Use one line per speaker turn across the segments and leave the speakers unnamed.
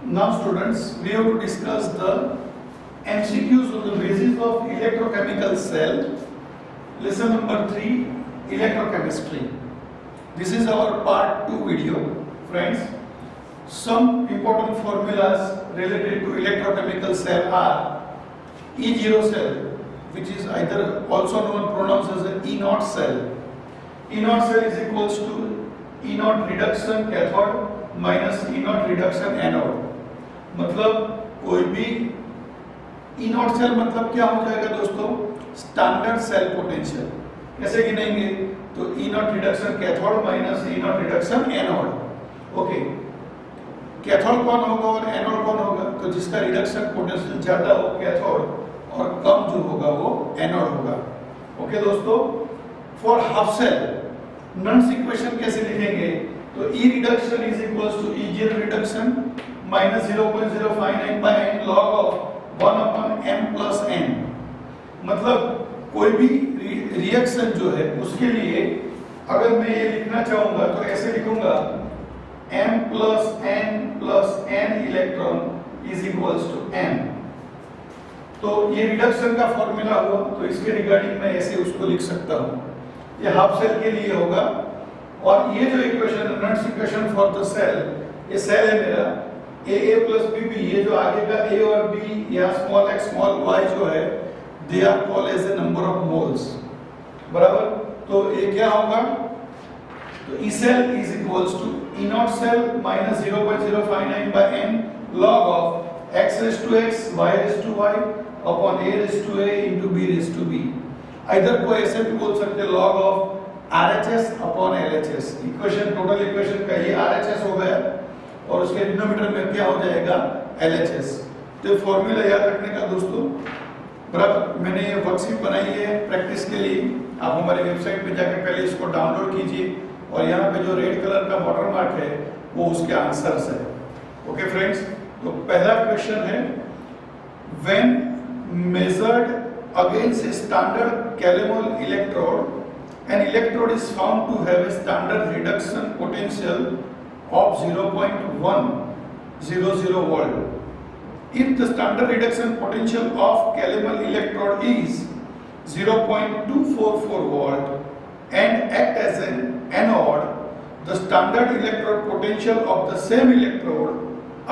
Now students, we have to discuss the MCQs on the basis of electrochemical cell. Lesson number 3, electrochemistry. This is our part 2 video, friends. Some important formulas related to electrochemical cell are E0 cell, which is either also known pronounced as an E0 cell. E0 cell is equals to E0 reduction cathode minus E0 reduction anode. मतलब कोई भी E0 cell मतलब क्या हो जाएगा दोस्तों? Standard cell potential. कैसे गिनेंगे? तो E0 reduction cathode minus E0 reduction anode. Okay, cathode कौन होगा और एनोड कौन होगा? तो जिसका रिडक्शन पोटेंशियल ज्यादा हो कैथोड और कम जो होगा वो एनोड होगा. ओके दोस्तों, फॉर हाफ सेल नॉन इक्वेशन कैसे लिखेंगे? तो E reduction is equals to E0 reduction minus 0.059 by n log of 1 upon m plus n. मतलब कोई भी रिएक्शन जो है उसके लिए अगर मैं ये लिखना चाहूंगा तो ऐसे लिखूंगा m plus n electron is equals to m. तो ये रिडक्शन का फॉर्मूला हुआ, तो इसके रिगार्डिंग मैं ऐसे उसको लिख सकता हूँ. ये हाफ सेल के लिए होगा. और ये जो इक्वेशन है, नॉट इक्वेशन फॉर द सेल, ये सेल है मेरा A प्लस BB. ये जो आगे का A और B या स्मॉल x स्मॉल y जो है, they are called as the number of moles. बराबर. तो ये क्या होगा? तो E cell is equals to E0 cell minus 0.059 by n log of x raised to x y raised to y upon a raised to a into b raised to b. इधर को ऐसे भी बोल सकते हैं log of RHS upon LHS. Equation, total equation का ये RHS हो गया और उसके डिनोमिनेटर में क्या हो जाएगा? LHS. तो फॉर्मूला याद रखने का दोस्तों. बराबर. मैंने ये वर्कशीट बनाई है प्रैक्टिस के लिए. आप हमारी वेबसाइट पे जाकर पहले इसको डाउनलोड कीजिए और यहाँ पे जो रेड कलर का वाटर मार्क है वो उसके आंसर्स है. ओके फ्रेंड्स, तो पहला क्वेश्चन है, when measured against a standard calomel electrode an electrode is found to have a standard reduction potential of 0.100 volt. If the standard reduction potential of calomel electrode is 0.244 volt and act as an anode, the standard electrode potential of the same electrode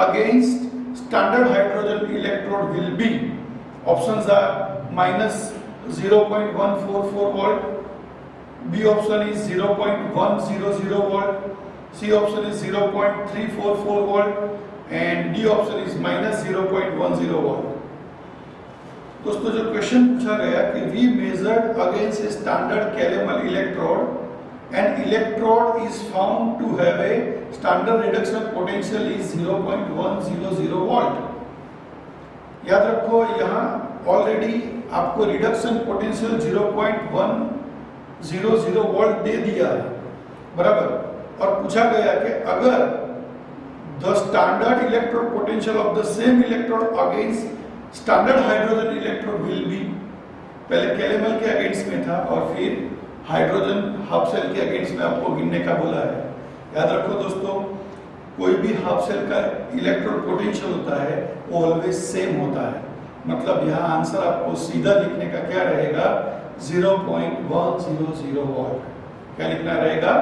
against standard hydrogen electrode will be, options are minus 0.144 volt, B option is 0.100 volt, C option is 0.344 volt and D option is minus 0.10 volt. दोस्तों, जो question पूछा गया कि we measured against a standard calomel electrode and electrode is found to have a standard reduction potential is 0.100 volt. याद रखो, यहाँ already आपको reduction potential 0.100 volt दे दिया है. बराबर. और पूछा गया कि अगर the standard electrode potential of the same electrode against standard hydrogen electrode will be, पहले कैलेमल के अगेंस्ट में था और फिर हाइड्रोजन हाफ सेल के अगेंस्ट में आपको गिनने का बोला है. याद रखो दोस्तों, कोई भी हाफ सेल का इलेक्ट्रोड पोटेंशियल होता है वो ऑलवेज सेम होता है. मतलब यहाँ आंसर आपको सीधा लिखने का क्या रहेगा? 0.100 वोल्ट. क्या लिखना रहेगा?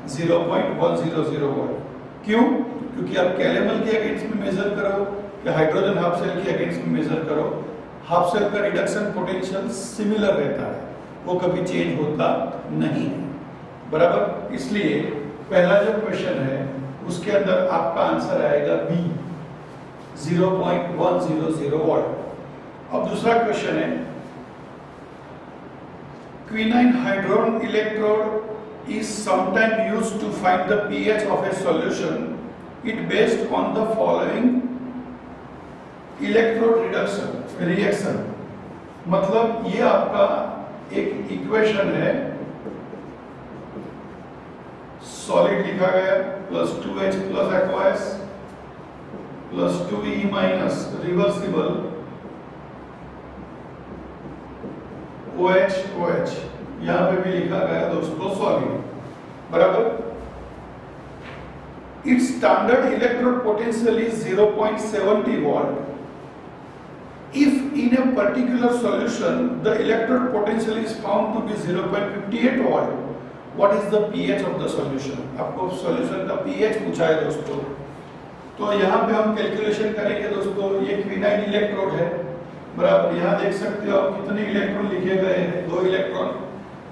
0.100 वोल्ट. क्यों? क्योंकि आप कैलेमल के अगेंस्ट में मेजर करो या हाइड्रोजन हाफ सेल के अगेंस्ट में मेजर करो, हाफ सेल का रिडक्शन पोटेंशियल सिमिलर रहता है, वो कभी चेंज होता नहीं है. बराबर. इसलिए पहला जो क्वेश्चन है उसके अंदर आपका आंसर आएगा बी, 0.100 वोल्ट. अब दूसरा क्वेश्चन है, quinhydrone electrode is sometimes used to find the pH of a solution. It based on the following electrode reduction reaction. मतलब ये आपका एक इक्वेशन है, सॉलिड लिखा गया plus 2H plus aqueous plus 2E minus reversible OH यहाँ पे भी लिखा गया दोस्तों सॉलिड. बराबर. its standard electrode potential is 0.70 volt. If in a particular solution the electrode potential is found to be 0.58 volt, what is the pH of the solution? आपको solution का pH पूछा है दोस्तों, तो यहाँ पे हम कैलकुलेशन करेंगे दोस्तों। ये क्विनाइन इलेक्ट्रोड है, बराबर। यहाँ देख सकते हो आप कितने इलेक्ट्रॉन लिखे गए हैं, 2 इलेक्ट्रॉन।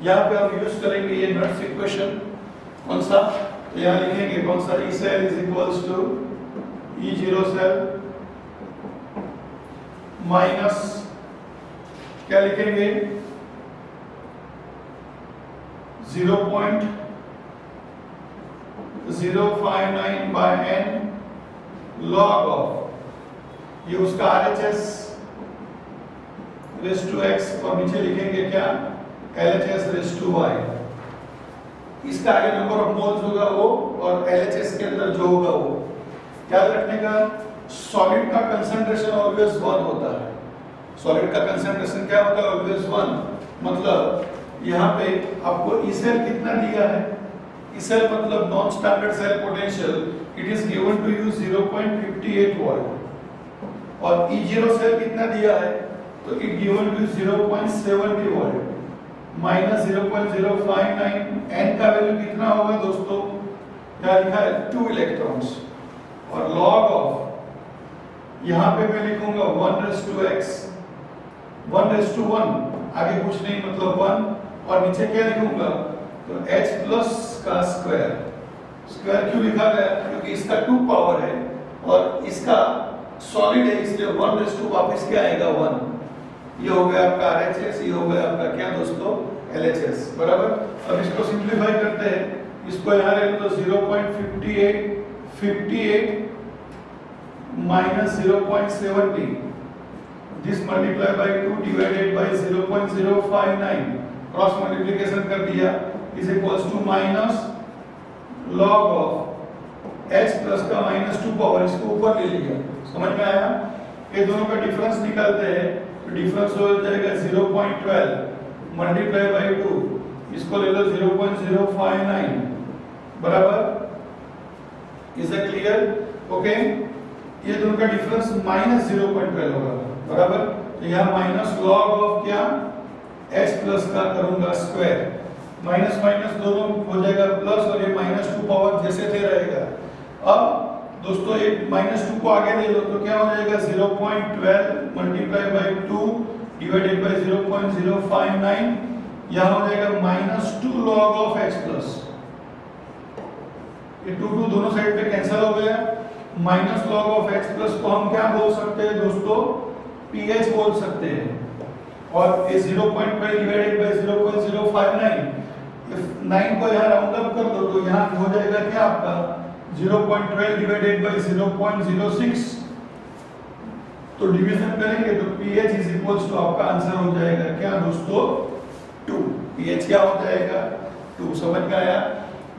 यहाँ पे हम यूज करेंगे ये नट्स इक्वेशन, कौन सा, तो यहाँ लिखेंगे कौन सा, E cell is equals to E0 cell minus क्या लिखेंगे 0.059 बाय n log ऑफ ये उसका RHS रेस टू x और नीचे लिखेंगे क्या LHS रेस टू y। इसका आगे नंबर ऑफ मोल्स होगा वो, और LHS के अंदर जो होगा वो। याद रखने का, सॉलिड का कंसंट्रेशन ऑलवेज 1 होता है। सॉलिड का कंसंट्रेशन क्या होता है, ऑलवेज 1। मतलब यहाँ पे आपको ई सेल कितना दिया है, ई सेल मतलब non standard cell potential, it is given to you 0.58 volt, और E0 सेल कितना दिया है, तो it given to 0.70 volt minus 0.059। n का वैल्यू कितना होगा दोस्तों, क्या लिखा है 2 इलेक्ट्रॉन्स, और log ऑफ यहाँ पे मैं लिखूंगा 1:x 1:1, आगे कुछ नहीं मतलब 1, और नीचे क्या लिखूंगा, तो h प्लस का स्क्वायर। स्क्वायर क्यों लिखा गया, क्योंकि इसका 2 पावर है और इसका सॉलिड है, इसलिए 1:2 वापस क्या आएगा 1। ये हो गया आपका RHS, ये हो गया आपका क्या दोस्तों LHS, बराबर। अब इसको सिंपलीफाई करते हैं, इसको यहाँ ले लो तो 0.58 minus 0.70, this multiply by 2 divided by 0.059, cross multiplication कर दिया, is equals to minus log of h plus का -2 पावर, इसको ऊपर ले लिया। समझ में आया, ये दोनों का डिफरेंस निकालते हैं, तो डिफरेंस हो जाएगा 0.12 मल्टीप्लाई बाय 2, इसको ले लो 0.059, बराबर। Is it clear, okay. ये दोनों का डिफरेंस -0.12 होगा, बराबर। तो यहाँ माइनस लॉग ऑफ क्या h प्लस का करूंगा स्क्वायर, माइनस माइनस दोनों हो जाएगा प्लस, और ये -2 पावर जैसे थे रहेगा। अब दोस्तों ये -2 को आगे ले लो तो क्या हो जाएगा 0.12 मल्टीप्लाई बाय 2 डिवाइडेड बाय 0.059, यहाँ हो जाएगा -2 log ऑफ h प्लस। ये 2 दोनों साइड पे कैंसिल हो गया, minus log of h plus को हम क्या बोल सकते हैं दोस्तों, pH बोल सकते हैं, और ये 0.12 डिवाइडेड बाय 0.059, 9 को यहाँ राउंड अप कर दो तो यहाँ हो जाएगा क्या आपका 0.12 डिवाइडेड बाय 0.06, तो डिवीजन करेंगे तो pH इज इक्वल्स टू आपका आंसर हो जाएगा क्या दोस्तों 2। pH क्या हो जाएगा 2, समझ में आया।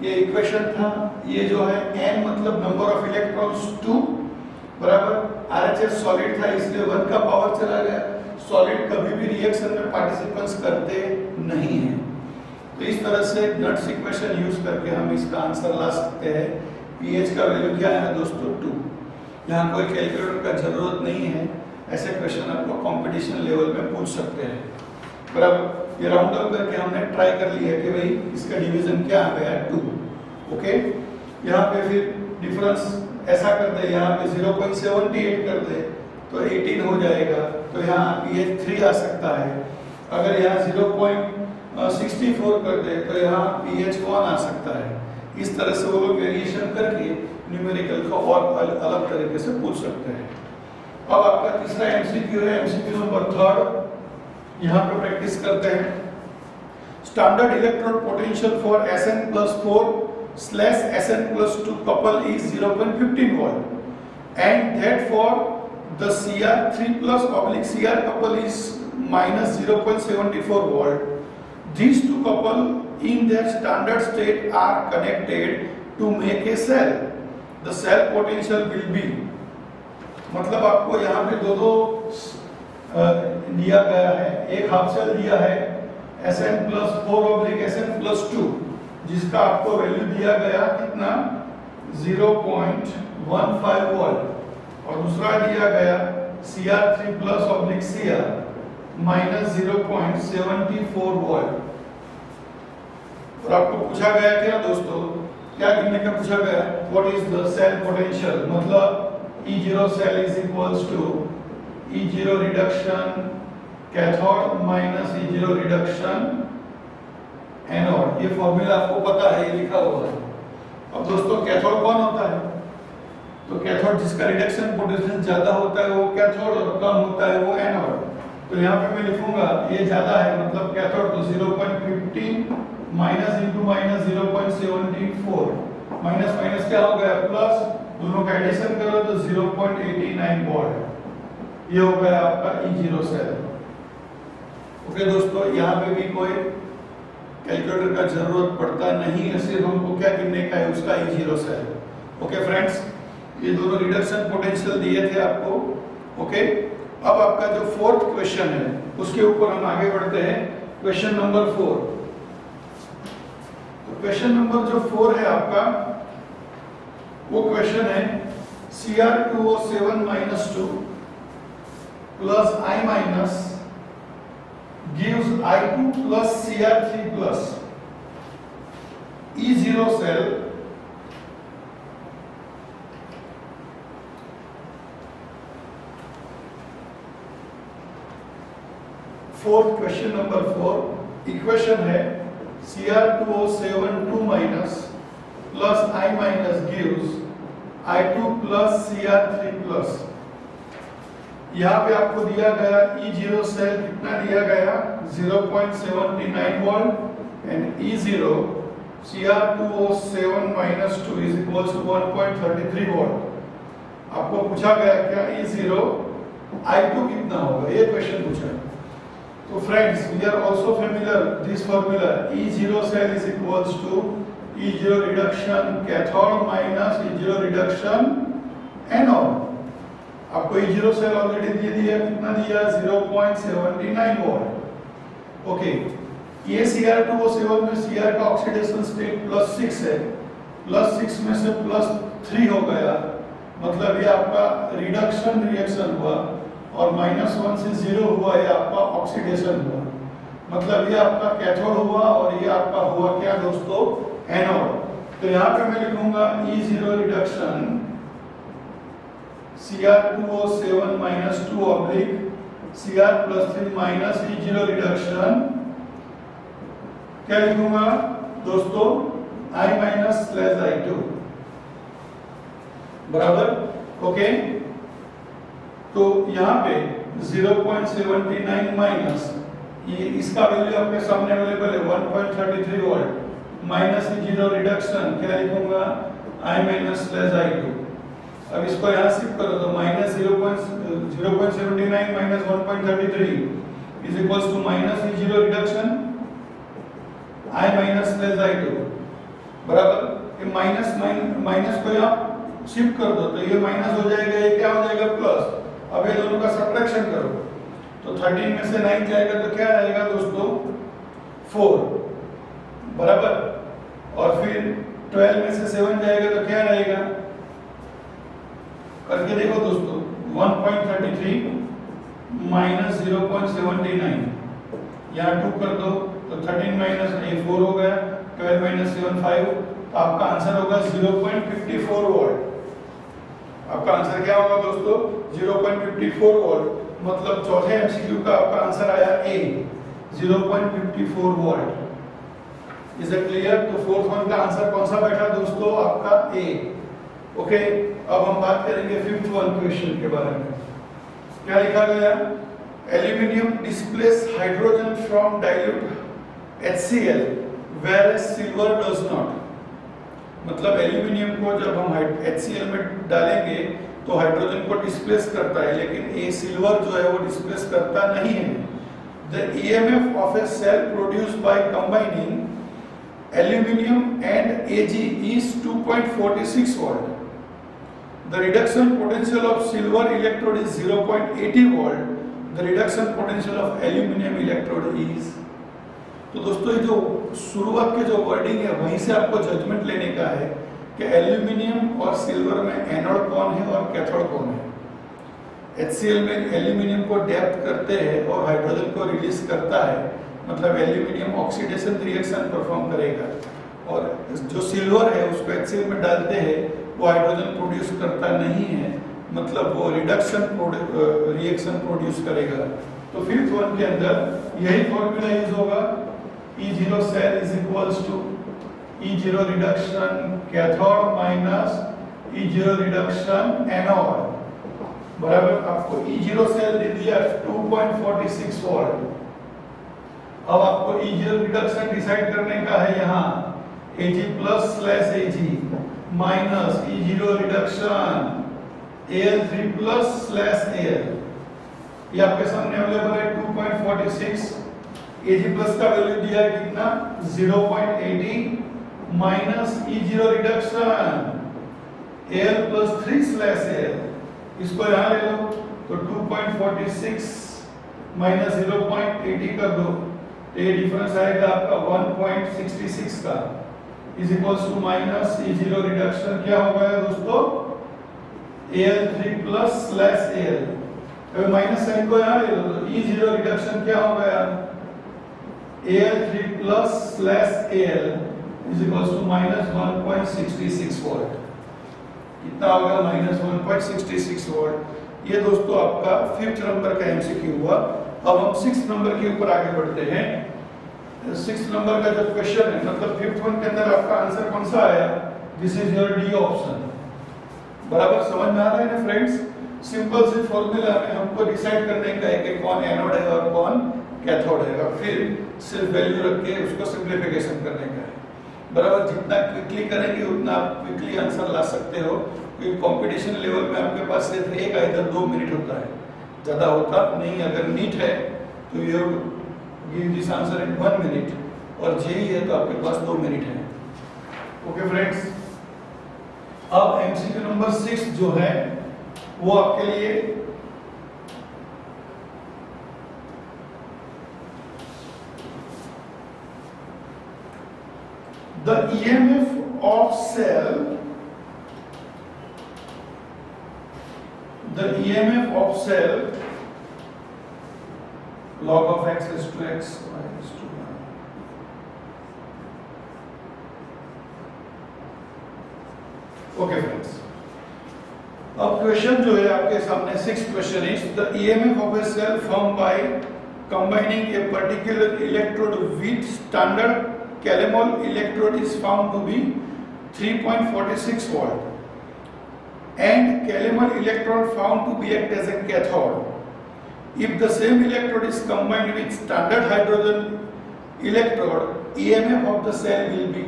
ये इक्वेशन था, ये जो है n मतलब नंबर ऑफ इलेक्ट्रॉन्स 2, बराबर। RHS सॉलिड था इसलिए 1 का पावर चला गया। सॉलिड कभी भी रिएक्शन में पार्टिसिपेंट्स करते नहीं हैं, तो इस तरह से नट्स इक्वेशन यूज करके हम इसका आंसर ला सकते हैं। pH का वैल्यू क्या है दोस्तों 2। यहाँ कोई कैलकुलेटर का जरूरत नहीं है, ऐसे क्वेश्चन आपको कंपटीशन लेवल में पूछ सकते हैं, बराबर। ये राउंड अप करके हमने ट्राई कर लिया कि भाई इसका डिवीजन क्या आ गया 2, ओके। यहाँ पे फिर डिफरेंस ऐसा कर दे, यहाँ पे 0.78 कर दे तो 18 हो जाएगा, तो यहाँ pH 3 आ सकता है। अगर यहाँ 0.64 कर दे तो यहाँ pH 1 आ सकता है। इस तरह से वो लोग वेरिएशन करके न्यूमेरिकल को और अलग तरीके से पूछ सकते हैं। अब आपका तीसरा एमसीक्यू है, एमसीक्यू नंबर 3, यहाँ पे प्रैक्टिस करते हैं। Standard electrode potential for Sn+4/Sn+2 couple is 0.15 volt and that for the Cr3+/Cr couple is -0.74 volt. These two couple in their standard state are connected to make a cell. The cell potential will be, मतलब आपको यहाँ पे दो दिया गया है, एक half cell दिया है Sn+4/Sn+2 जिसका आपको वैल्यू दिया गया कितना 0.15 वोल्ट और दूसरा दिया गया Cr3 plus oblique Cr minus 0.74 volt. और आपको पूछा गया क्या दोस्तों, क्या गिनने का पूछा गया, what is the cell potential, मतलब E0 cell is equals to E0 reduction cathode minus E0 reduction anode. ये फॉर्मूला आपको पता है, ये लिखा हुआ है। अब दोस्तों कैथोड कौन होता है, तो कैथोड जिसका रिडक्शन पोटेंशियल ज्यादा होता है वो कैथोड और कम होता है वो एनोड। तो यहाँ पे मैं लिखूंगा ये ज्यादा है मतलब कैथोड, तो 0.15 minus into minus 0.74, minus minus क्या हो गया प्लस, दोनों का एडिशन करो तो 0.89 वोल्ट। ये हो गया आपका E0 सेल। ओके दोस्तों, यहाँ पे भी कोई कैलकुलेटर का जरूरत पड़ता नहीं है, सिर्फ हमको क्या गिनने का है उसका E0 सेल। ओके फ्रेंड्स, ये दोनों रिडक्शन पोटेंशियल दिए थे आपको। ओके, अब आपका जो फोर्थ क्वेश्चन है उसके ऊपर हम आगे बढ़ते हैं, क्वेश्चन नंबर 4। तो क्वेश्चन नंबर जो 4 है आपका, वो क्वेश्चन है Cr2O7-2 plus I minus gives I2 plus Cr3 plus E0 cell fourth question number 4 equation है Cr2O7 2 minus plus I minus gives I2 plus Cr3 plus. यहाँ पे आपको दिया गया E0 सेल कितना दिया गया 0.79 volt and E0 Cr2O7 minus 2 is equals to 1.33 volt. आपको पूछा गया क्या E0 I2 कितना होगा, ये क्वेश्चन पूछा है। तो friends, we are also familiar this formula, E0 cell is equals to E0 reduction cathode minus E0 reduction anode. आपको E0 सेल ऑलरेडी दे दिया, कितना दिया 0.79 वोल्ट। ओके, ये Cr2O7 में Cr का ऑक्सीडेशन स्टेट +6 है, +6 में से +3 हो गया, मतलब ये आपका रिडक्शन रिएक्शन हुआ, और -1 से 0 हुआ, ये आपका ऑक्सीडेशन हुआ, मतलब ये आपका कैथोड हुआ और ये आपका हुआ क्या दोस्तों एनोड। तो यहाँ पे मैं लिखूंगा E0 reduction Cr2O7-2 oblique Cr+3 minus E0 reduction, क्या लिखूंगा दोस्तों I माइनस स्लैश I2 बराबर। ओके, तो यहाँ पे 0.79 माइनस, ये इसका वैल्यू आपके सामने अवेलेबल है 1.33 वोल्ट माइनस E0 रिडक्शन, क्या लिखूंगा I माइनस स्लैश I2। अब इसको यहाँ शिफ्ट करो तो minus 0.79 minus 1.33 is equals to minus E0 reduction I minus slash I2 बराबर। ये माइनस को यहाँ शिफ्ट कर दो तो ये माइनस हो जाएगा, ये क्या हो जाएगा प्लस। अब ये दोनों का सब्ट्रैक्शन करो तो 13 में से 9 जाएगा तो क्या रहेगा दोस्तों 4 बराबर, और फिर 12 में से 7 जाएगा तो क्या रहेगा, करके देखो दोस्तों 1.33 माइनस 0.79, यहाँ 2 कर दो तो 13 माइनस 4 हो गया, 12 माइनस 7 5, तो आपका आंसर होगा 0.54 वोल्ट। आपका आंसर क्या होगा दोस्तों 0.54 वोल्ट, मतलब चौथे एमसीक्यू का आपका आंसर आया ए 0.54 वोल्ट। Is it clear? तो फोर्थ वन का आंसर कौन सा बैठा दोस्तों आपका ए। ओके, अब हम बात करेंगे फिफ्थ वन क्वेश्चन के बारे में। क्या लिखा गया, aluminium displace hydrogen from dilute HCl whereas silver does not। मतलब एल्यूमिनियम को जब हम HCl में डालेंगे तो हाइड्रोजन को डिस्प्लेस करता है, लेकिन ये सिल्वर जो है वो डिस्प्लेस करता नहीं है। The EMF of a cell produced by combining aluminium and Ag is 2.46 वोल्ट। The reduction potential of silver electrode is 0.80 volt. The reduction potential of aluminium electrode is। तो दोस्तों ये जो शुरुआत के जो वर्डिंग है वहीं से आपको जजमेंट लेने का है कि एल्यूमिनियम और सिल्वर में एनोड कौन है और कैथोड कौन है। HCl में एल्यूमिनियम को डेप्थ करते हैं और हाइड्रोजन को रिलीज करता है, मतलब एल्यूमिनियम ऑक्सीडेशन रिएक्शन परफॉर्म करेगा, और जो सिल्वर है उसको HCl में डालते हैं वो हाइड्रोजन प्रोड्यूस करता नहीं है, मतलब वो रिडक्शन रिएक्शन प्रोड्यूस करेगा। तो फिफ्थ वन के अंदर यही फॉर्मूला यूज होगा, E0 cell is equals to E0 reduction cathode minus E0 reduction anode, बराबर आपको E0 सेल दे दिया 2.46 वोल्ट। अब आपको E0 रिडक्शन डिसाइड करने का है, यहाँ Ag plus slash Ag minus E0 reduction Al3 plus slash Al, ये आपके सामने अवेलेबल है 2.46। Ag प्लस का वैल्यू दिया है कितना 0.80 minus E0 reduction Al plus 3 slash Al, इसको यहाँ ले लो तो 2.46 माइनस 0.80 कर दो तो ये डिफरेंस आएगा आपका 1.66 का, is equals to minus E0 reduction क्या हो गया दोस्तों Al3 प्लस स्लैश Al, अगर माइनस साइन को यहाँ ले लो तो E0 रिडक्शन क्या हो गया Al3 plus slash Al is equals to minus 1.66 volt, कितना होगा माइनस 1.66 वोल्ट। ये दोस्तों आपका फिफ्थ नंबर का एमसीक्यू हुआ। अब हम सिक्स्थ नंबर के ऊपर आगे बढ़ते हैं। सिक्स्थ नंबर का जो क्वेश्चन है, मतलब फिफ्थ वन के अंदर आपका आंसर कौन सा आया, this is your D option, बराबर समझ में आ रहा है ना फ्रेंड्स। सिंपल से फॉर्मूला में हमको डिसाइड करने का है कि कौन एनोड है और कौन कैथोड है, और फिर सिर्फ वैल्यू रख के उसको सिंप्लीफिकेशन करने का है, बराबर। जितना क्विकली करेंगे उतना आप क्विकली आंसर ला सकते हो, क्योंकि कंपटीशन लेवल में आपके पास सिर्फ एक इधर 2 मिनट होता है, ज़्यादा होता नहीं। अगर नीट है तो you give this answer in 1 minute, और जेई है तो आपके पास 2 मिनट है। ओके फ्रेंड्स, अब एमसीक्यू नंबर 6 जो है वो आपके लिए the EMF of cell, the EMF of cell log of x is to x, y is to y. Okay friends, अब क्वेश्चन जो है आपके सामने 6th question is the EMF of a cell formed by combining a particular electrode with standard Calomel electrode is found to be 3.46 volt, and Calomel electrode found to be act as a cathode. If the same electrode is combined with standard hydrogen electrode, EMF of the cell will be.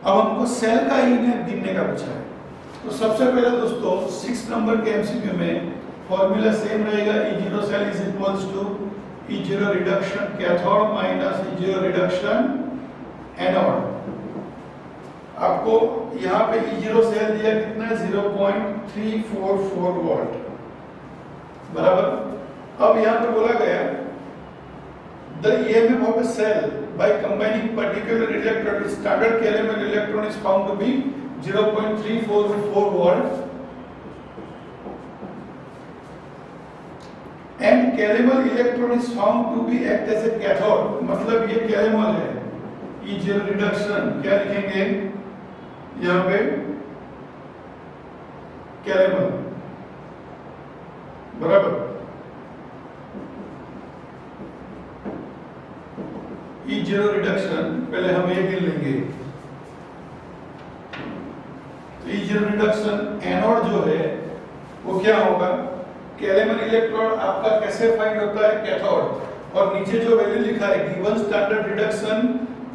अब हमको cell का EMF गिनने का पूछा है, तो सबसे पहले दोस्तों 6 नंबर के एमसीक्यू में फॉर्मूला सेम रहेगा, E0 cell is equals to E0 reduction cathode minus E0 reduction anode. आपको यहाँ पे E0 सेल दिया कितना है 0.344 वोल्ट, बराबर। अब यहाँ पे बोला गया the EMF of a cell by combining particular electrode with standard Calomel electron is found to be 0.344 volt, and Calomel electron is found to be act as a cathode, मतलब ये Calomel है। E0 reduction क्या लिखेंगे यहाँ पे Calomel, बराबर। E0 reduction पहले हम ये गिन लेंगे, तो E0 रिडक्शन एनोड जो है वो क्या होगा, Calomel इलेक्ट्रोड आपका कैसे फाइंड होता है कैथोड, और नीचे जो वैल्यू लिखा है given standard reduction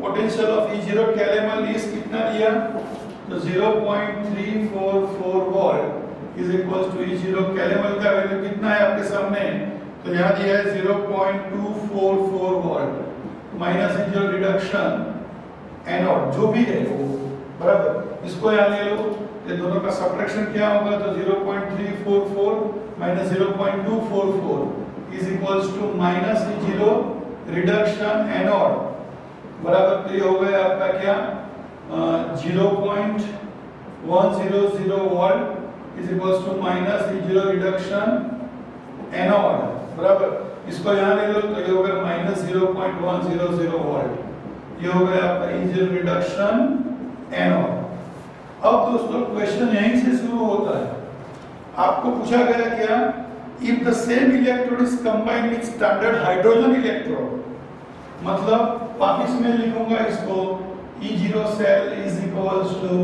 potential of E0 Calomel is कितना दिया, तो 0.344 volt is equals to E0 Calomel का वैल्यू कितना है आपके सामने, तो यहाँ दिया है 0.244 volt minus E0 reduction anode जो भी है वो, बराबर। इसको यहाँ ले लो, ये दोनों का सब्ट्रैक्शन क्या होगा, तो 0.344 minus 0.244 is equals to minus E0 reduction anode, बराबर। तो ये हो गया आपका क्या 0.244 100 volt is equals to minus E0 reduction anode, बराबर। इसको यहाँ ले लो तो ये होगा माइनस 0.100 वोल्ट, ये हो गया आपका E0 रिडक्शन एनोड। अब दोस्तों क्वेश्चन यहीं से शुरू होता है। आपको पूछा गया क्या, if the same electrode is combined with standard hydrogen electrode, मतलब वापिस मैं लिखूंगा इसको, E0 cell is equals to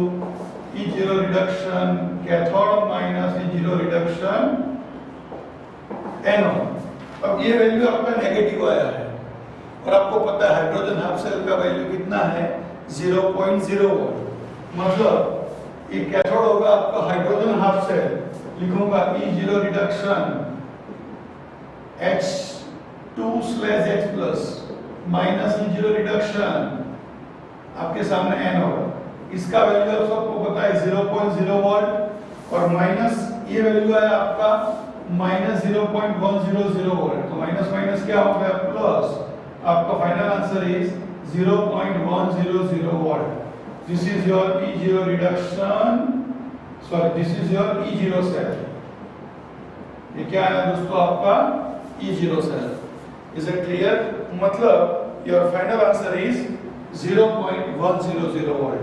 E0 reduction cathode minus E0 reduction anode. अब ये वैल्यू आपका नेगेटिव आया है और आपको पता है हाइड्रोजन हाफ सेल का वैल्यू कितना है 0.0 वोल्ट, मतलब ये कैथोड होगा आपका हाइड्रोजन हाफ सेल, लिखूंगा E0 reduction H2/H plus minus E0 reduction आपके सामने एनोड, इसका वैल्यू आप सबको पता है 0.0 वोल्ट और माइनस ये वैल्यू है आपका माइनस 0.100 वोल्ट, तो माइनस माइनस क्या हो गया प्लस, आपका final answer is 0.100 volt. This is your E0 reduction, sorry this is your E0 cell. ये क्या है दोस्तों आपका E0 cell. Is it clear? मतलब your final answer is 0.100 volt.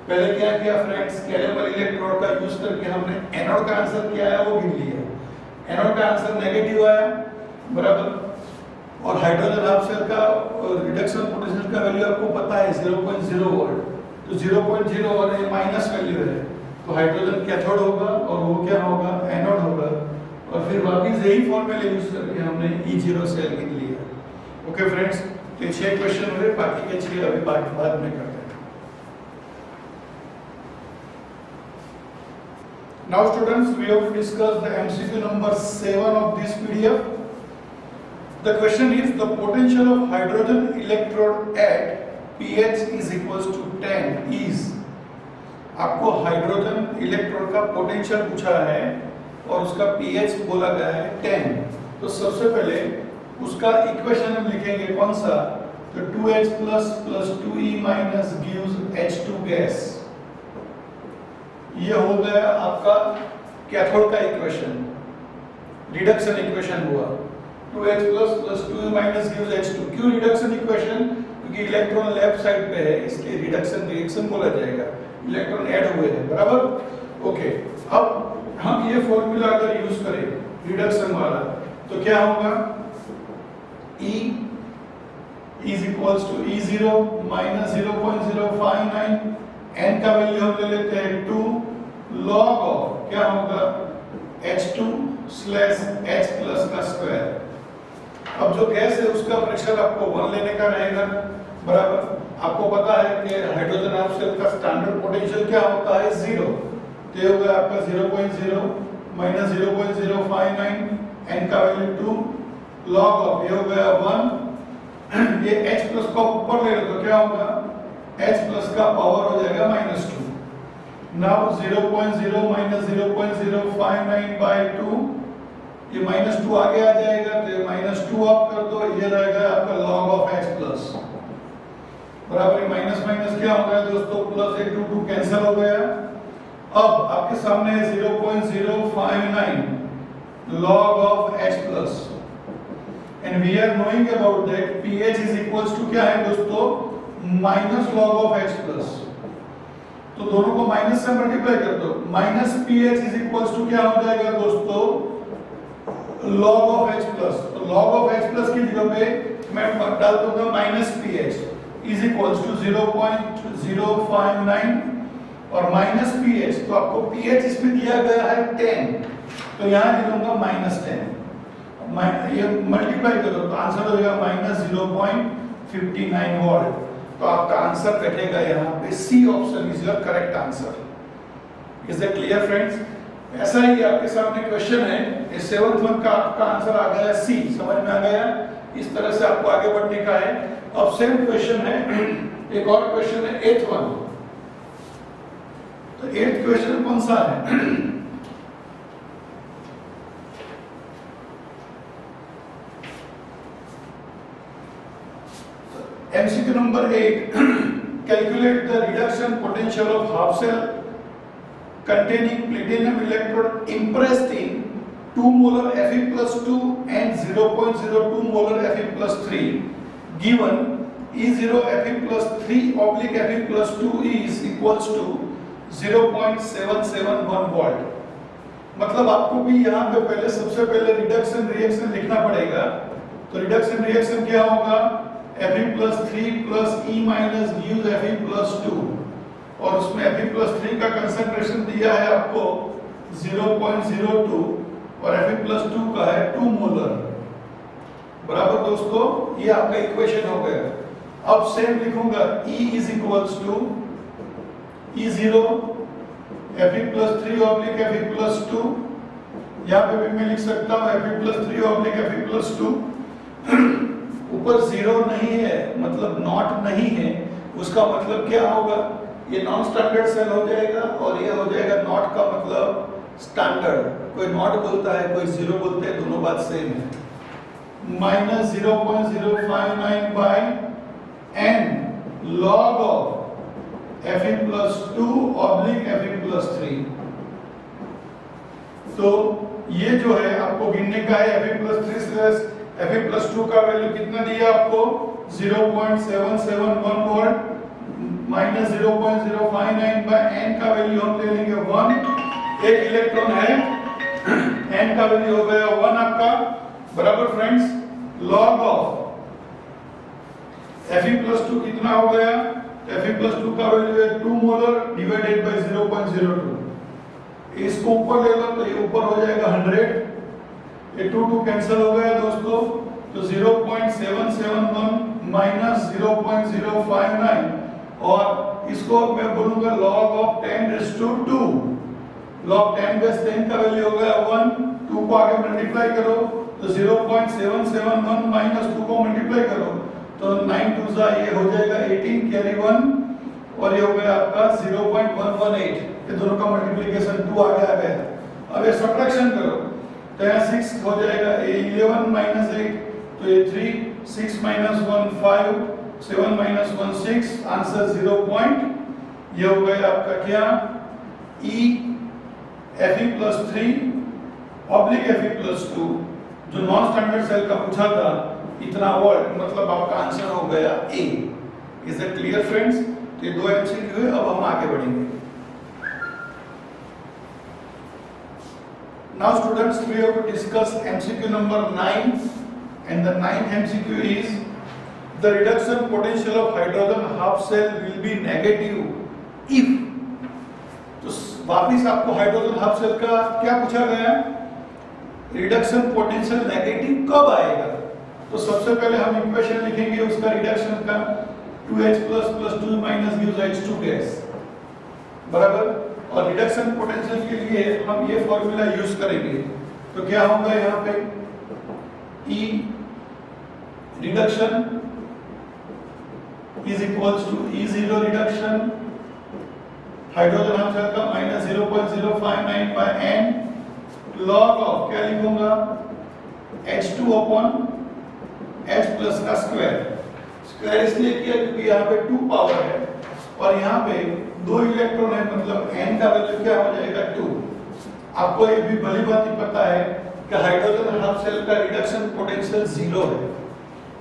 पहले क्या किया फ्रेंड्स, कैलिपर इलेक्ट्रोड का यूज करके हमने एनोड का आंसर क्या आया वो गिन लिया। एनोड का आंसर नेगेटिव आया, बराबर, और हाइड्रोजन हाफ सेल का रिडक्शन पोटेंशियल का वैल्यू आपको पता है 0.0 वोल्ट, तो 0.0 और ये माइनस वैल्यू है, तो हाइड्रोजन कैथोड होगा और वो क्या होगा एनोड होगा, और फिर वापस यही फॉर्मूला यूज करके हमने E0 सेल गिन लिया। ओके फ्रेंड्स, तो 6 क्वेश्चन हुए, बाकी के 6 अभी बाद में करते हैं। Now students, we have to discuss the MCQ number 7 of this PDF. The question is the potential of hydrogen electrode at pH is equals to 10 is, आपको हाइड्रोजन इलेक्ट्रोड का पोटेंशियल पूछा है और उसका pH बोला गया है 10। तो सबसे पहले उसका इक्वेशन हम लिखेंगे कौन सा, तो 2H plus 2E minus gives H2 gas. ये हो गया आपका कैथोड का इक्वेशन, रिडक्शन इक्वेशन हुआ 2H plus 2E minus gives H2। क्यों रिडक्शन इक्वेशन, क्योंकि इलेक्ट्रॉन लेफ्ट साइड पे है इसलिए रिडक्शन रिएक्शन बोला जाएगा, इलेक्ट्रॉन ऐड हुए हैं, बराबर। ओके, अब हम ये फॉर्मूला अगर यूज करें रिडक्शन वाला तो क्या होगा, E is equals to E0 minus 0.059, n का वैल्यू हम ले लेते हैं 2 log ऑफ क्या होगा H2/H प्लस का स्क्वायर। अब जो गैस है उसका प्रेशर आपको 1 लेने का रहेगा, बराबर। आपको पता है कि हाइड्रोजन हाफ सेल का स्टैंडर्ड पोटेंशियल क्या होता है 0, तो ये होगा आपका 0.0 माइनस 0.059, n का वैल्यू 2 log ऑफ ये हो गया 1, ये H प्लस को ऊपर ले लो तो क्या होगा H प्लस का पावर हो जाएगा -2। नाउ 0.0 माइनस 0.059 बाय 2, ये -2 आगे आ जाएगा तो ये -2 आप कर दो, ये रहेगा आपका log ऑफ H प्लस, बराबर। ये माइनस माइनस क्या हो गया दोस्तों प्लस, 1 2 कैंसिल हो गया। अब आपके सामने है 0.059 log of H plus, and we are knowing about that pH is equals to क्या है दोस्तों minus log of H plus, तो दोनों को माइनस से मल्टीप्लाई कर दो, minus pH is equals to क्या हो जाएगा दोस्तों log ऑफ H प्लस, तो log ऑफ H प्लस की जगह पे मैं डाल दूंगा minus pH is equals to 0.059 और माइनस pH, तो आपको pH इसमें दिया गया है 10, तो यहाँ ले लूंगा -10, ये मल्टीप्लाई करो तो आंसर हो जाएगा -0.59 वोल्ट। तो आपका आंसर कटेगा यहाँ पे C option is your correct answer. Is that clear friends? ऐसा ही आपके सामने क्वेश्चन है, इस 7th वन का आपका आंसर आ गया सी, समझ में आ गया? इस तरह से आपको आगे बढ़ने का है। अब सेम क्वेश्चन है, एक और क्वेश्चन है 8th वन, तो 8th क्वेश्चन कौन सा है? MCQ number 8, calculate the reduction potential of half cell containing platinum electrode impressed in 2 molar Fe plus 2 and 0.02 molar Fe plus 3 given E0 Fe plus 3 oblique Fe plus 2 is equals to 0.771 volt। मतलब आपको भी यहाँ पे पहले सबसे पहले reduction reaction लिखना पड़ेगा। तो रिडक्शन रिएक्शन क्या होगा? Fe plus 3 plus E minus gives Fe plus 2 और उसमें Fe plus 3 का कंसंट्रेशन दिया है आपको 0.02 और Fe plus 2 का है 2 मोलर। बराबर दोस्तों, ये आपका इक्वेशन हो गया। अब सेम लिखूंगा E is equals to E0 Fe plus 3 oblique Fe plus 2, यहाँ पे भी मैं लिख सकता हूँ Fe plus 3 oblique Fe plus 2। ऊपर जीरो नहीं है मतलब नॉट नहीं है, उसका मतलब क्या होगा? ये नॉन स्टैंडर्ड सेल हो जाएगा और ये हो जाएगा नॉट का मतलब स्टैंडर्ड। कोई नॉट बोलता है, कोई जीरो बोलते हैं, दोनों बात सेम है। Minus 0.059 by n log of Fe plus 2 oblique Fe plus 3। तो ये जो है आपको गिनने का है Fe plus 3 से Fe plus 2 का वैल्यू कितना दिया आपको? 0.771 वोल्ट माइनस 0.059 बाय n का वैल्यू हम ले लेंगे 1। एक इलेक्ट्रॉन है, n का वैल्यू हो गया 1 आपका। बराबर friends, log of Fe plus 2 कितना हो गया? Fe plus 2 का वैल्यू है 2 मोलर डिवाइडेड बाय 0.02। इसको ऊपर ले लो तो ये ऊपर हो जाएगा 100। ये 2 कैंसिल हो गया दोस्तों, तो 0.771 माइनस 0.059 और इसको मैं बोलूंगा log ऑफ 10⁻²। log 10⁻10 का वैल्यू हो गया 1। 2 को आगे मल्टीप्लाई करो तो 0.771 माइनस 2 को मल्टीप्लाई करो तो 9 2 जा ये हो जाएगा 18 कैरी 1 और ये हो गया आपका 0.118। ये दोनों का मल्टीप्लिकेशन 2 आगे आ गया। अब ये सब्ट्रैक्शन करो तो यहाँ 6 हो जाएगा, 11 माइनस 8 तो ये 3, 6 माइनस 1 5, 7 माइनस 1 6, आंसर 0 पॉइंट। ये हो गया आपका क्या? E Fe plus 3 oblique Fe plus 2 जो नॉन स्टैंडर्ड सेल का पूछा था इतना वोल्ट, मतलब आपका आंसर हो गया A। Is it clear friends? तो ये 2 एमसीक्यू है, अब हम आगे बढ़ेंगे। Now students, we have to discuss MCQ number 9 and the 9th MCQ is the reduction potential of hydrogen half cell will be negative if। तो वापिस आपको हाइड्रोजन हाफ सेल का क्या पूछा गया? रिडक्शन पोटेंशियल नेगेटिव कब आएगा? तो सबसे पहले हम इक्वेशन लिखेंगे उसका रिडक्शन का 2H plus 2 minus gives H2 gas. बराबर, और रिडक्शन पोटेंशियल के लिए हम ये फॉर्मूला यूज करेंगे। तो क्या होगा यहाँ पे? E reduction is equals to E0 reduction hydrogen half cell का minus 0.059 by n log of क्या लिखूंगा? H2 अपॉन H प्लस का स्क्वायर इसलिए किया क्योंकि यहाँ पे 2 पावर है और यहाँ पे 2 इलेक्ट्रॉन है, मतलब n का वैल्यू क्या हो जाएगा? 2। आपको ये भी भली बात ही पता है कि हाइड्रोजन हाफ सेल का रिडक्शन पोटेंशियल 0 है,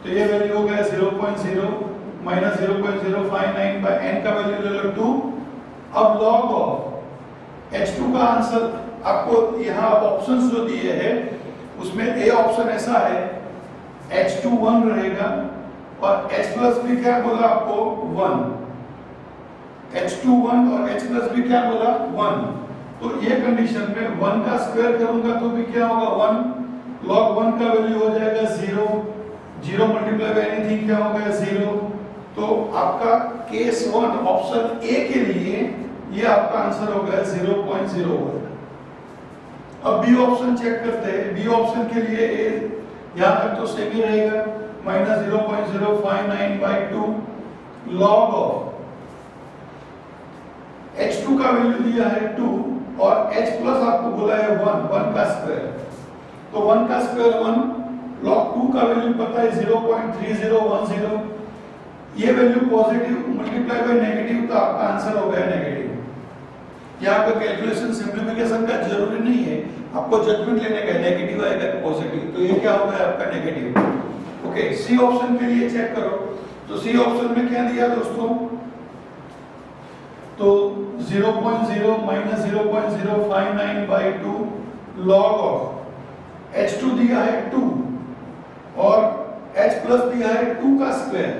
तो ये वैल्यू हो गया 0.0 माइनस 0.059 बाय n का वैल्यू ले लो 2। अब log ऑफ H2 का आंसर आपको यहाँ ऑप्शंस जो दिए हैं उसमें A ऑप्शन ऐसा है H2 1 रहेगा और H प्लस भी क्या बोला आपको? 1। H2 1 और H प्लस भी क्या बोला? 1। तो ये कंडीशन में 1 का स्क्वायर करूंगा तो भी क्या होगा? 1। log 1 का वैल्यू हो जाएगा 0। 0 मल्टीप्लाई बाय एनीथिंग क्या हो गया? 0। तो आपका केस 1 ऑप्शन ए के लिए ये आपका आंसर हो गया 0.01। अब बी ऑप्शन चेक करते हैं। बी ऑप्शन के लिए यहाँ तक तो सेम ही रहेगा, minus 0.059 bye 2 log of H2 का वैल्यू दिया है 2 और H प्लस आपको बोला है 1 का स्क्वायर। तो 1 का स्क्वायर 1, log 2 का वैल्यू पता है 0.3010। ये value positive multiply by negative तो आपका आंसर हो गया नेगेटिव। यहाँ पे कैलकुलेशन सिंप्लीफिकेशन का जरूरी नहीं है, आपको जजमेंट लेने का, नेगेटिव आएगा पॉजिटिव, तो ये क्या होगा आपका नेगेटिव। ओके, सी ऑप्शन के लिए चेक करो, तो सी ऑप्शन में क्या दिया दोस्तों, तो 0.0 minus 0.059 by 2 log of H2 दिया है 2 और H प्लस दिया है 2 का स्क्वायर,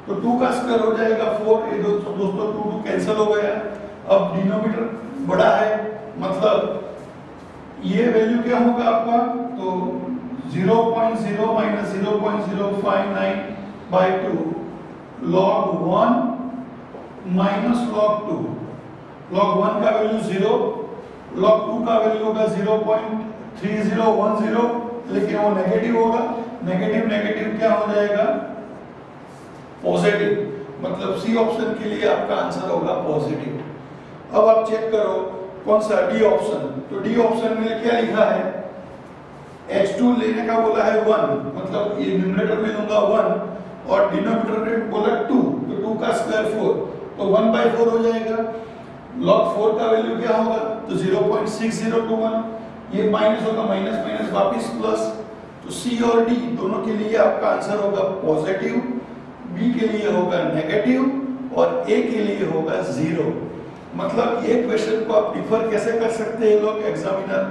तो 2 का स्क्वायर हो जाएगा 4, ये दोस्तों 2 कैंसिल हो गया। अब डिनोमिनेटर बड़ा है, मतलब ये वैल्यू क्या होगा आपका, तो 0.0 minus 0.059 by 2 log 1 minus log 2, log 1 का वैल्यू 0, लॉग 2 का वैल्यू होगा 0.3010, लेकिन वो नेगेटिव होगा, नेगेटिव नेगेटिव क्या हो जाएगा पॉजिटिव, मतलब सी ऑप्शन के लिए आपका आंसर होगा पॉजिटिव। अब आप चेक करो कौन सा, डी ऑप्शन, तो डी ऑप्शन में क्या लिखा है, H2 लेने का बोला है 1, मतलब ये न्यूमरेटर में लूंगा 1 और डिनोमिनेटर में बोला 2, तो 2 का स्क्वायर 4, तो 1/4 हो जाएगा। log 4 का वैल्यू क्या होगा, तो 0.6021, ये माइनस होगा, माइनस माइनस वापिस प्लस, तो सी और डी दोनों के लिए आपका आंसर होगा पॉजिटिव, बी के लिए होगा नेगेटिव और ए के लिए होगा 0। मतलब ये क्वेश्चन को आप डिफर कैसे कर सकते हैं लोग, एग्जामिनर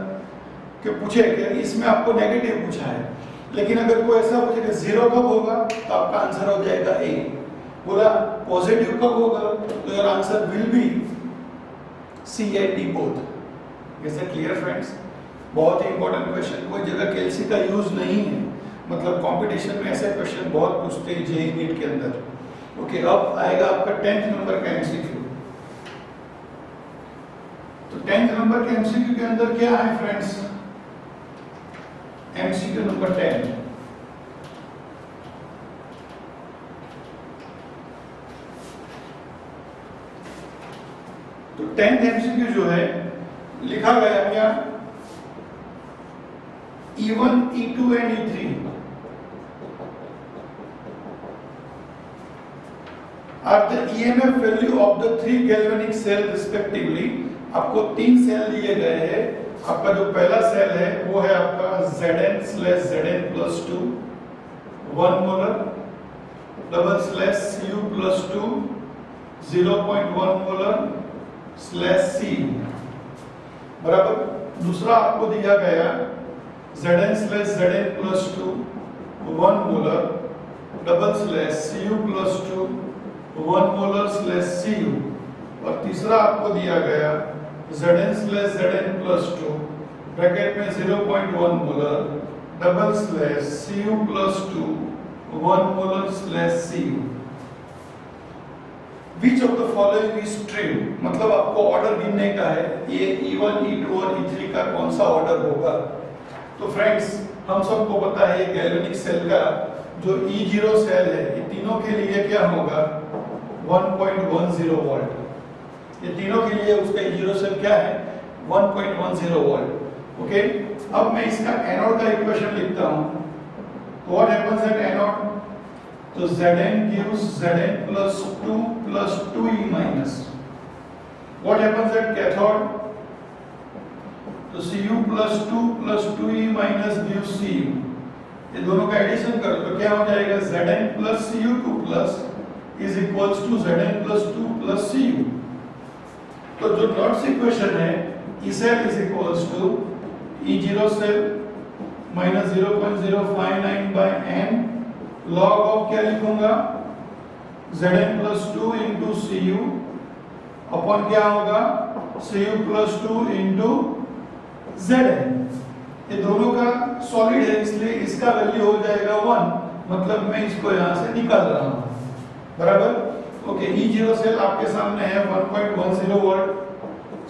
के पूछे कि इसमें आपको नेगेटिव पूछा है, लेकिन अगर कोई ऐसा पूछे कि 0 कब होगा, तो आपका आंसर हो जाएगा ए। बोला पॉजिटिव कब होगा, तो your answer will be C and D both. Is it clear friends? बहुत ही इंपॉर्टेंट क्वेश्चन, कोई जगह कैलसी का यूज नहीं है, मतलब कंपटीशन में ऐसे क्वेश्चन बहुत पूछते हैं जेईई नीट के अंदर। ओके, अब आएगा आपका 10th नंबर का एमसीक्यू। तो 10th नंबर के एमसीक्यू के अंदर क्या है फ्रेंड्स, एमसीक्यू नंबर 10, तो 10th एमसीक्यू जो है लिखा गया क्या, E1, E2 and E3 are the EMF value of the 3 galvanic cell respectively। आपको 3 सेल दिए गए हैं, आपका जो पहला सेल है वो है आपका Zn/Zn+2 1 molar /Cu+2 0.1 molar /Cu बराबर। दूसरा आपको दिया गया Zn/Zn+2 1 molar /Cu+2 1 molar /Cu, और तीसरा आपको दिया गया Zn/Zn+2 ब्रैकेट में 0.1 molar /Cu+2 1 molar /Cu। Which of the following is true, मतलब आपको ऑर्डर गिनने का है, ये E1, E2 और E3 का कौन सा ऑर्डर होगा। तो फ्रेंड्स हम सबको पता है गैल्वेनिक सेल का जो E0 सेल है, ये तीनों के लिए क्या होगा 1.10 वोल्ट, ये तीनों के लिए उसका E0 सेल क्या है 1.10 वोल्ट। ओके, अब मैं इसका एनोड का इक्वेशन लिखता हूं, तो व्हाट हैपेंस एट एनोड, तो Zn gives Zn+2 + 2e minus। What happens at cathode, तो Cu+2 + 2e minus gives Cu, ये दोनों का एडिशन करो तो क्या हो जाएगा Zn + Cu2 is equals to Zn+2 + Cu। तो जो नॉट्स इक्वेशन है E cell is equals to E0 cell minus 0.059 by n log of क्या लिखूंगा Zn+2 into Cu अपन क्या होगा Cu+2 into Zn। ये दोनों का सॉलिड है इसलिए इसका वैल्यू हो जाएगा 1, मतलब मैं इसको यहां से निकाल रहा हूं बराबर। ओके, E0 सेल आपके सामने है 1.10 वोल्ट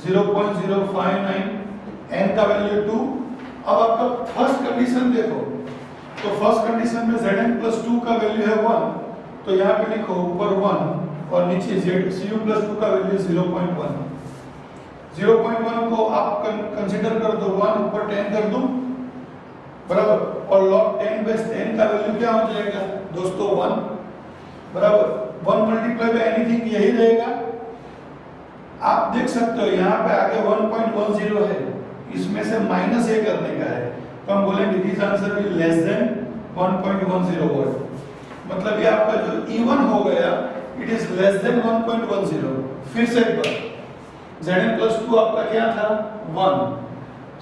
0.059, n का वैल्यू 2। अब आपका फर्स्ट कंडीशन देखो, तो फर्स्ट कंडीशन में Zn+2 का वैल्यू है 1, तो यहाँ पे लिखो ऊपर 1 और नीचे Cu+2 का वैल्यू 0.1। 0.1 को आप कंसीडर कर दो 1, ऊपर 10 कर दो बराबर, और log 10/10 का वैल्यू क्या हो जाएगा दोस्तों 1 बराबर। 1 मल्टीप्लाई बाय एनीथिंग यही रहेगा। आप देख सकते हो यहाँ पे आगे 1.10 है, इसमें से माइनस ए करने का है, तो हम बोलेंगे this answer will less than 1.10 volt. मतलब ये आपका जो E1 हो गया इट इज लेस देन 1.10। फिर से एक बार, Zn+2 आपका क्या था 1,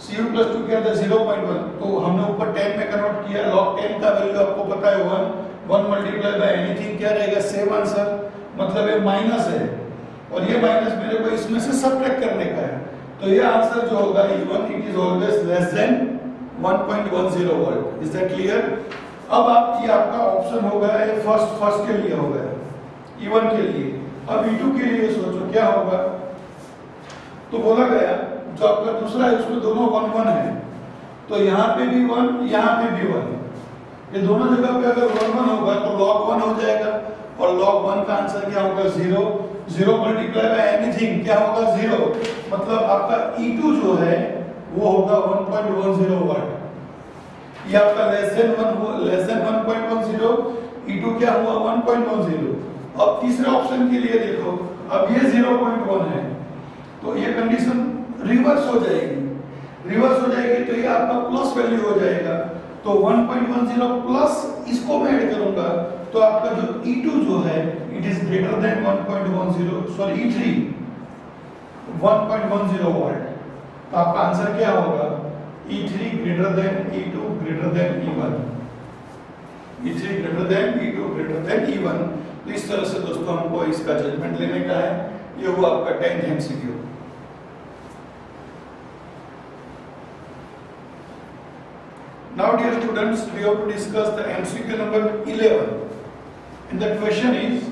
Cu+2 क्या था 0.1, तो हमने ऊपर 10 में कन्वर्ट किया, log 10 का वैल्यू आपको पता है 1 मल्टीप्लाई बाय एनीथिंग क्या रहेगा सेम आंसर, मतलब ये माइनस है और ये माइनस मेरे को इसमें से सब्ट्रैक्ट करने का है, तो ये आंसर जो होगा E1 it is always less than 1.10 volt. Is that clear? अब आप ये आपका ऑप्शन हो गया ये फर्स्ट के लिए हो गया E1 के लिए। अब E2 के लिए सोचो क्या होगा, तो बोला गया जो आपका दूसरा है उसमें दोनों 1 1 है, तो यहाँ पे भी 1 यहाँ पे भी 1, ये दोनों जगह पे अगर 1 1 होगा तो log 1 हो जाएगा और log 1 का आंसर क्या होगा 0, 0 मल्टीप्लाई बाय एनीथिंग क्या होगा 0, मतलब आपका E2 जो है वो होगा 1.10 वोल्ट। ये आपका लेस देन 1.10, E2 क्या हुआ 1.10। अब तीसरे ऑप्शन के लिए देखो, अब ये 0.1 है तो ये कंडीशन रिवर्स हो जाएगी, तो ये आपका प्लस वैल्यू हो जाएगा, तो 1.10 प्लस इसको मैं ऐड करूंगा तो आपका जो E2 जो है it is greater than 1.10, sorry E3 1.10 volt, तो आपका आंसर क्या होगा E3 greater than E2 greater than E1, E3 greater than E2 greater than E1। तो इस तरह से दोस्तों हमको इसका जजमेंट लेने का है। ये हुआ आपका 10th MCQ। Now dear students, we have to discuss the MCQ number 11, and the question is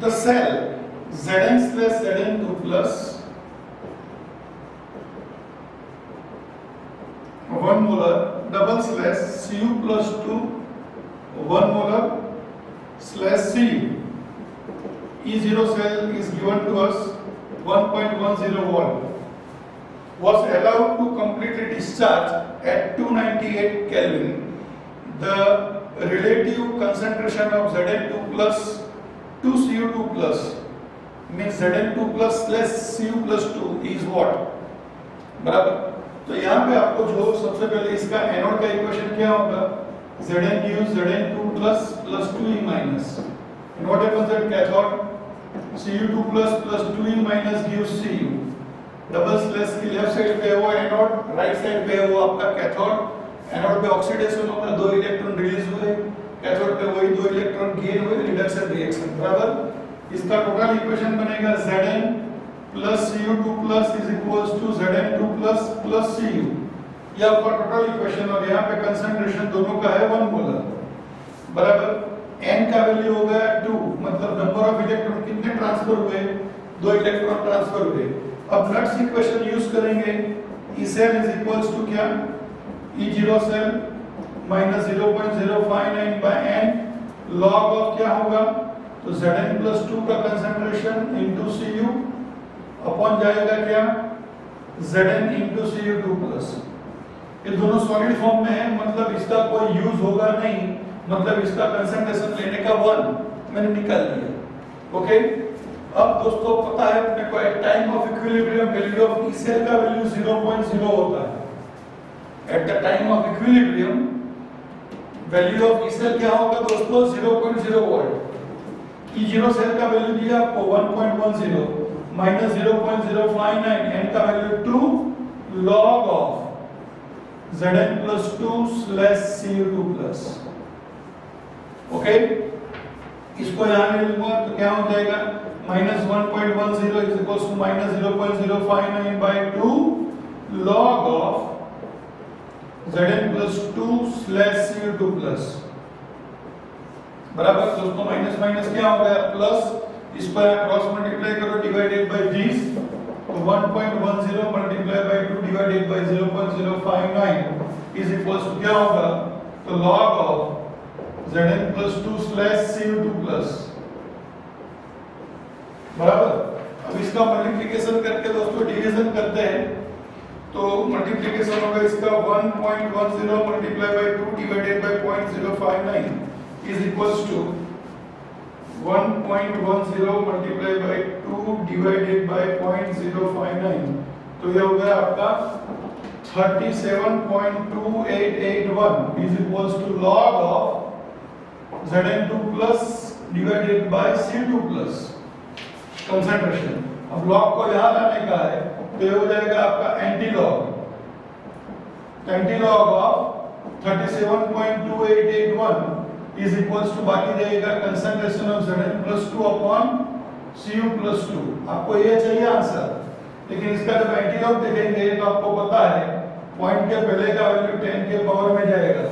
the cell Zn slash Zn2 plus 1 molar double slash Cu plus 2 1 molar slash Cu E0 cell is given to us 1.10 volt was allowed to complete a discharge at 298 Kelvin. The relative concentration of Zn2 plus 2 Cu2 plus means Zn2 plus less Cu plus 2 is what? बराबर। तो यहाँ पे आपको जो सबसे पहले इसका anode का इक्वेशन क्या होगा, Zn gives Zn2 plus 2e minus, and what happens at cathode? Cu2 plus 2e minus gives Cu, double slash की लेफ्ट साइड पे है वो एनोड, राइट साइड पे है वो आपका कैथोड। एनोड पे ऑक्सीडेशन होगा, 2 इलेक्ट्रॉन रिलीज हुए, कैथोड पे वही 2 इलेक्ट्रॉन गेन हुए, रिडक्शन रिएक्शन बराबर। इसका टोटल इक्वेशन बनेगा Zn plus Cu2 plus is equals to Zn2 plus Cu, ये आपका टोटल इक्वेशन। और यहाँ पे कंसंट्रेशन दोनों का है 1 मोलर बराबर। n का वैल्यू हो गया 2, मतलब नंबर ऑफ इलेक्ट्रॉन कितने ट्रांसफर हुए, 2 इलेक्ट्रॉन ट्रांसफर हुए। अब नेक्स्ट इक्वेशन यूज करेंगे, E cell is equals to क्या, E0 cell minus 0.059 by n log of क्या होगा, तो Zn plus 2 का कंसंट्रेशन into Cu अपॉन जाएगा क्या Zn into Cu2 plus। ये दोनों सॉलिड फॉर्म में है, मतलब इसका कोई यूज होगा नहीं, मतलब इसका कंसंट्रेशन लेने का 1 मैंने निकाल लिया। ओके, अब दोस्तों पता है अपने को at time of equilibrium value of E cell का वैल्यू 0.0 होता है। At the time of equilibrium value of E cell क्या होगा दोस्तों 0.0 वोल्ट। E0 सेल का वैल्यू दिया आपको 1.10 माइनस 0.059, n का value 2 log of Zn plus 2 slash Cu2 plus। Okay, इसको यहाँ ले लूंगा तो क्या हो जाएगा minus 1.10 is equals to minus 0.059 by 2 log of Zn plus 2 slash Cu2 plus बराबर। दोस्तों माइनस माइनस क्या हो गया प्लस, इसको क्रॉस मल्टीप्लाई करो डिवाइडेड बाय दिस, तो 1.10 multiply by 2 divided by 0.059 is equals to क्या होगा, तो log of Zn plus 2 slash Cu2 plus बराबर। अब इसका मल्टीप्लिकेशन करके दोस्तों डिवीजन करते हैं, तो मल्टीप्लिकेशन होगा इसका 1.10 multiply by 2 divided by 0.059 is equals to 1.10 multiply by 2 divided by 0.059, तो ये हो गया आपका 37.2881 is equals to log of Zn2 plus divided by C2 plus concentration. अब लॉग को यहां लाने का है तो ये हो जाएगा आपका antilog of 37.2881 is equals to बाकी रहेगा concentration of Zn+2 upon Cu+2। आपको ये चाहिए आंसर, लेकिन इसका जब एंटी लॉग देखेंगे तो आपको पता है पॉइंट के पहले का वैल्यू 10 के पावर में जाएगा,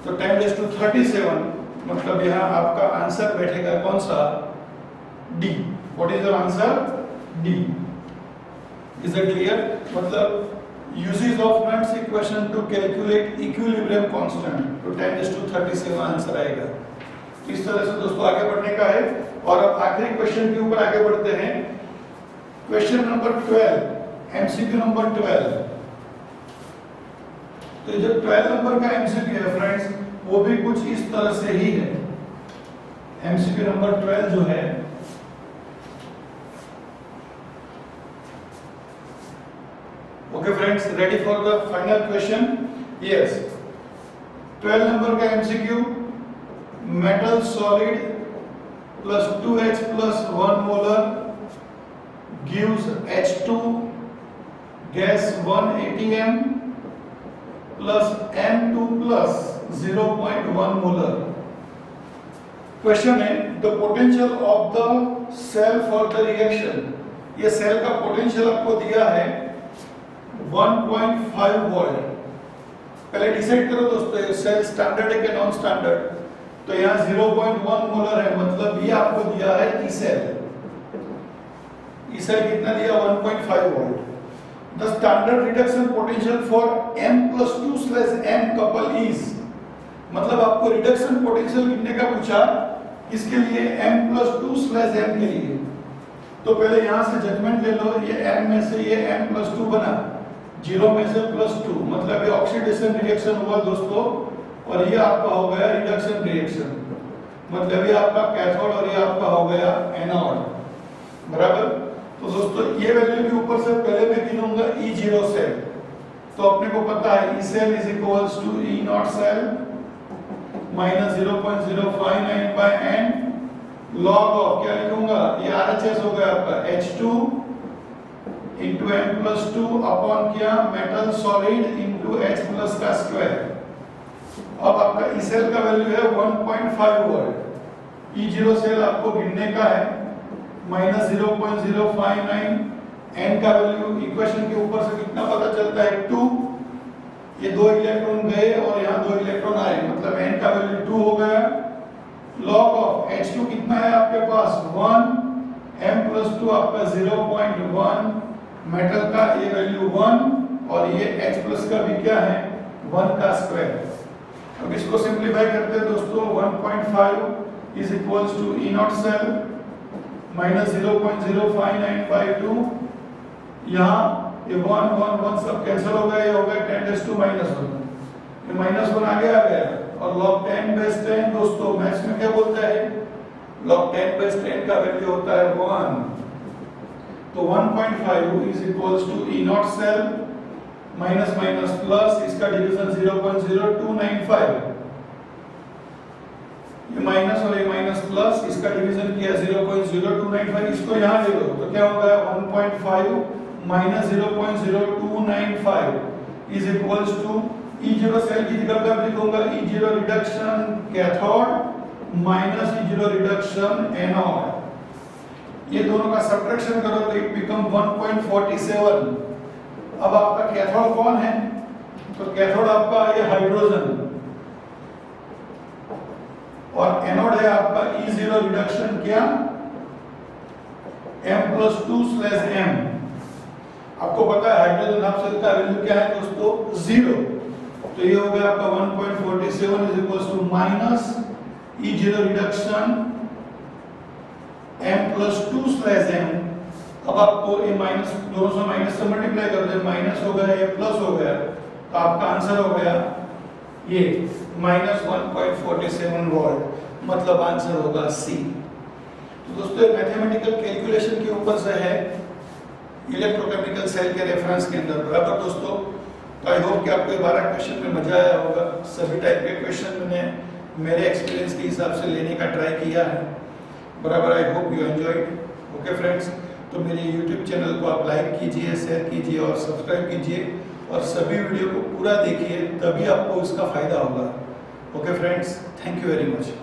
तो 10⁻37 मतलब यहाँ आपका आंसर बैठेगा कौन सा? D. What is your answer? D. Is it clear? मतलब uses of Nernst equation to calculate equilibrium constant, तो 10⁻37 आंसर आएगा। इस तरह से दोस्तों आगे बढ़ने का है। और अब आखिरी क्वेश्चन के ऊपर आगे बढ़ते हैं। Question number 12, MCQ number 12। तो जो 12 नंबर का एमसीक्यू है फ्रेंड्स, वो भी कुछ इस तरह से ही है। एमसीक्यू नंबर 12 जो है Okay friends, ready for the final question? Yes. 12 number का MCQ, metal solid plus 2H plus 1 molar gives H2 gas 1 atm plus N2 plus 0.1 molar. Question है, the potential of the cell for the reaction. ये cell का potential आपको दिया है 1.5 volt. पहले decide करो दोस्तों ये सेल स्टैंडर्ड है कि नॉन स्टैंडर्ड। तो यहाँ 0.1 मोलर है, मतलब ये आपको दिया है ई सेल कितना दिया? 1.5 volt. The standard reduction potential for M+2/M couple is, मतलब आपको रिडक्शन पोटेंशियल गिनने का पूछा, किसके लिए? M+2/M के लिए। तो पहले यहाँ से जजमेंट ले लो, ये M में से ये M+2 बना, 0 में से +2, मतलब ये ऑक्सीडेशन रिएक्शन हुआ दोस्तों, और ये आपका हो गया रिडक्शन रिएक्शन, मतलब ये आपका कैथोड और ये आपका हो गया एनोड। बराबर। तो दोस्तों ये वैल्यू भी ऊपर से पहले मैं गिनूंगा E0 सेल, तो अपने को पता है E cell is equals to E0 cell minus 0.059 by n log of, क्या लिखूंगा? ये RHS हो गया आपका H2 इंटू N+2 अपॉन क्या? Metal solid into H plus का स्क्वायर। अब आपका ई सेल का वैल्यू है 1.5 वोल्ट, E0 सेल आपको गिनने का है माइनस 0.059, n का वैल्यू इक्वेशन के ऊपर से कितना पता चलता है? 2। ये 2 इलेक्ट्रॉन गए और यहाँ 2 इलेक्ट्रॉन आए, मतलब n का वैल्यू 2 हो गया। लॉग ऑफ H2 कितना है आपके पास? 1, M+2 आपका 0.1, मेटल का ये वैल्यू 1 और ये H प्लस का भी क्या है? 1 का स्क्वायर। अब इसको सिंपलीफाई करते हैं दोस्तों, 1.5 is equals to E0 cell minus 0.059 by 2, यहाँ ये 1 सब कैंसिल हो गया, ये हो गया 10⁻⁻1, ये -1 आगे आ गया, और log 10/10 दोस्तों मैथ्स में क्या बोलता है? log 10/10 का वैल्यू होता है 1। तो 1.5 is equals to E0 cell minus minus plus, इसका डिवीजन 0.0295, ये माइनस और ये माइनस प्लस, इसका डिवीजन किया 0.0295, इसको यहाँ ले लो तो क्या होगा? 1.5 minus 0.0295 is equals to E0 cell की जगह पे लिखूंगा E0 reduction cathode minus E0 reduction anode. ये दोनों का सब्ट्रैक्शन करो तो इट बिकम 1.47। अब आपका कैथोड कौन है? तो कैथोड आपका ये हाइड्रोजन, और एनोड है आपका E0 रिडक्शन क्या? M+2/M। आपको पता है हाइड्रोजन हाफ सेल का वैल्यू क्या है दोस्तों? 0। तो ये हो गया आपका 1.47 is equals to minus E0 reduction M+2/M। अब आपको ये माइनस दोनों से माइनस से मल्टीप्लाई कर दे, माइनस हो गया ये प्लस हो गया, तो आपका आंसर हो गया ये -1.47 वोल्ट, मतलब आंसर होगा सी। तो दोस्तों मैथमेटिकल कैलकुलेशन के ऊपर से है इलेक्ट्रोकेमिकल सेल के रेफरेंस के अंदर, बराबर दोस्तों। तो आई होप कि आपको ये 12 क्वेश्चन में मजा आया होगा। सभी टाइप के क्वेश्चन मैंने मेरे एक्सपीरियंस के हिसाब से लेने का ट्राई किया है, बराबर। I hope you enjoyed. Okay friends, तो मेरे यूट्यूब चैनल को आप लाइक कीजिए, शेयर कीजिए और सब्सक्राइब कीजिए और सभी वीडियो को पूरा देखिए, तभी आपको इसका फायदा होगा। Okay friends, thank you very much.